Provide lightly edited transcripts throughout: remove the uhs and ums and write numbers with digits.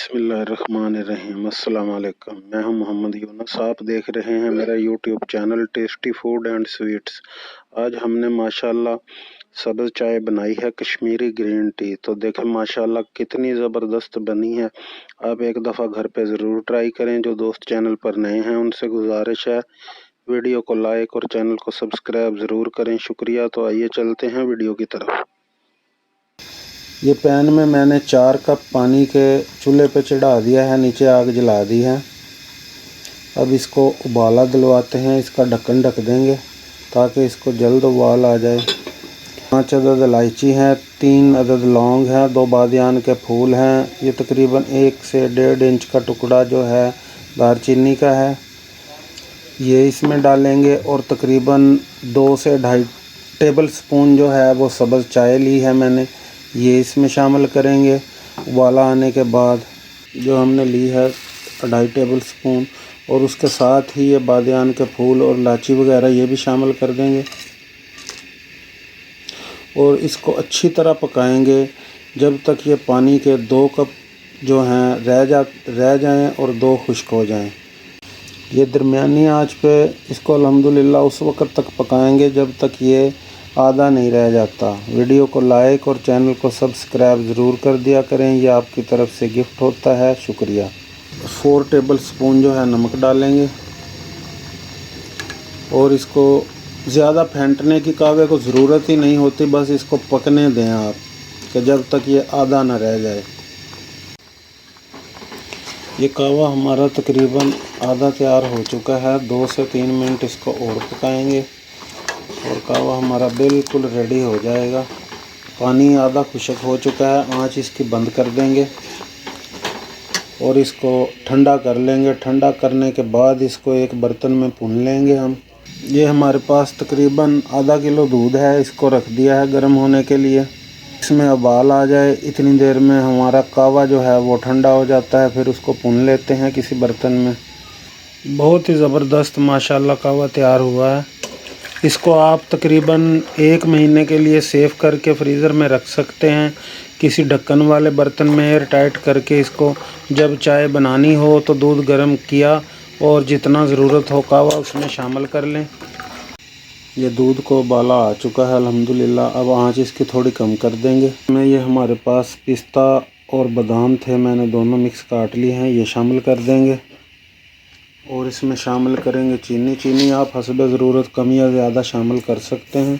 बिस्मिल्लाहिर्रहमानिर्रहीम। अस्सलाम वालेकुम। मैं हूं मोहम्मद यूनुस। आप देख रहे हैं मेरा YouTube channel tasty food and sweets. आज हमने माशाल्लाह सब्ज़ चाय बनाई है, कश्मीरी ग्रीन टी। तो देखें माशाल्लाह कितनी ज़बरदस्त बनी है। आप एक दफ़ा घर पे ज़रूर ट्राई करें। जो दोस्त चैनल पर नए हैं उनसे गुजारिश है वीडियो को लाइक और चैनल को सब्सक्राइब ज़रूर करें। शुक्रिया। तो आइए चलते हैं वीडियो की तरफ। ये पैन में मैंने 4 कप पानी के चूल्हे पे चढ़ा दिया है, नीचे आग जला दी है। अब इसको उबाला दिलवाते हैं। इसका ढक्कन ढक देंगे ताकि इसको जल्द उबाल आ जाए। 5 अदद इलायची हैं, 3 अदद लौंग हैं, 2 बादियान के फूल हैं। ये तकरीबन 1 से 1.5 इंच का टुकड़ा जो है दारचीनी का है, ये इसमें डालेंगे। और तकरीबन 2 से 2.5 टेबल स्पून जो है वो सब्ज़ चाय ली है मैंने, ये इसमें शामिल करेंगे। उबाला आने के बाद जो हमने ली है 2.5 टेबल स्पून, और उसके साथ ही ये बादियान के फूल और इलायची वगैरह ये भी शामिल कर देंगे। और इसको अच्छी तरह पकाएंगे जब तक ये पानी के 2 कप जो हैं रह जाएं और 2 खुश्क हो जाएं। ये दरमियानी आंच पे इसको अल्हम्दुलिल्लाह उस वक़्त तक पकाएंगे जब तक ये आधा नहीं रह जाता। वीडियो को लाइक और चैनल को सब्सक्राइब ज़रूर कर दिया करें, ये आपकी तरफ से गिफ्ट होता है। शुक्रिया। 4 टेबल स्पून जो है नमक डालेंगे और इसको ज़्यादा फेंटने की कहवे को ज़रूरत ही नहीं होती, बस इसको पकने दें आप कि जब तक ये आधा ना रह जाए। ये कहवा हमारा तकरीबन आधा तैयार हो चुका है। 2 से 3 मिनट इसको और पकाएंगे और कहवा हमारा बिल्कुल रेडी हो जाएगा। पानी आधा खुश्क हो चुका है, आंच इसकी बंद कर देंगे और इसको ठंडा कर लेंगे। ठंडा करने के बाद इसको एक बर्तन में भून लेंगे हम। ये हमारे पास तकरीबन आधा किलो दूध है, इसको रख दिया है गर्म होने के लिए। इसमें उबाल आ जाए इतनी देर में हमारा कहवा जो है वो ठंडा हो जाता है। फिर उसको भून लेते हैं किसी बर्तन में। बहुत ही ज़बरदस्त माशाल्लाह कहवा तैयार हुआ है। इसको आप तकरीबन 1 महीने के लिए सेव करके फ्रीज़र में रख सकते हैं, किसी ढक्कन वाले बर्तन में एयर टाइट करके। इसको जब चाय बनानी हो तो दूध गर्म किया और जितना ज़रूरत हो कहवा उसमें शामिल कर लें। ये दूध को उबाला आ चुका है अल्हम्दुलिल्लाह। अब आंच इसकी थोड़ी कम कर देंगे। मैं ये हमारे पास पिस्ता और बादाम थे, मैंने दोनों मिक्स काट लिए हैं, ये शामिल कर देंगे। और इसमें शामिल करेंगे चीनी। चीनी आप हस्ब ज़रूरत कम या ज़्यादा शामिल कर सकते हैं।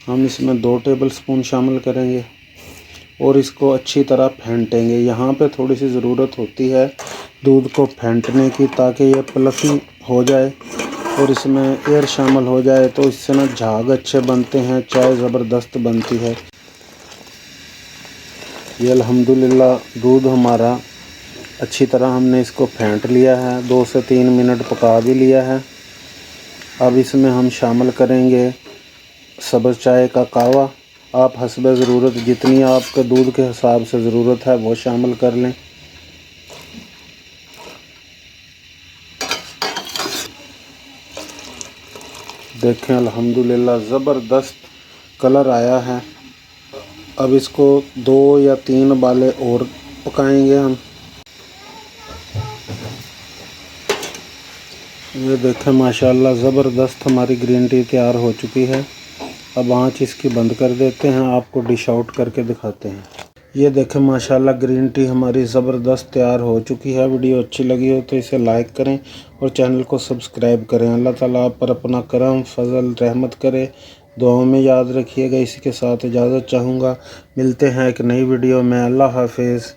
हम इसमें 2 टेबल स्पून शामिल करेंगे और इसको अच्छी तरह फेंटेंगे। यहाँ पे थोड़ी सी ज़रूरत होती है दूध को फेंटने की ताकि ये प्लफी हो जाए और इसमें एयर शामिल हो जाए, तो इससे ना झाग अच्छे बनते हैं, चाय ज़बरदस्त बनती है। ये अल्हम्दुलिल्लाह दूध हमारा अच्छी तरह हमने इसको फेंट लिया है, 2 से 3 मिनट पका भी लिया है। अब इसमें हम शामिल करेंगे सब्ज़ चाय का कहवा। आप हस्ब ज़रूरत जितनी आपके दूध के हिसाब से ज़रूरत है वो शामिल कर लें। देखें अल्हम्दुलिल्लाह ज़बरदस्त कलर आया है। अब इसको 2 या 3 उबाले और पकाएंगे हम। ये देखें माशाल्लाह ज़बरदस्त हमारी ग्रीन टी तैयार हो चुकी है। अब आंच इसकी बंद कर देते हैं, आपको डिश आउट करके दिखाते हैं। ये देखें माशाल्लाह ग्रीन टी हमारी ज़बरदस्त तैयार हो चुकी है। वीडियो अच्छी लगी हो तो इसे लाइक करें और चैनल को सब्सक्राइब करें। अल्लाह ताला आप पर अपना करम फजल रहमत करे। दुआओं में याद रखिएगा। इसी के साथ इजाज़त चाहूँगा। मिलते हैं एक नई वीडियो में। अल्लाह हाफिज़।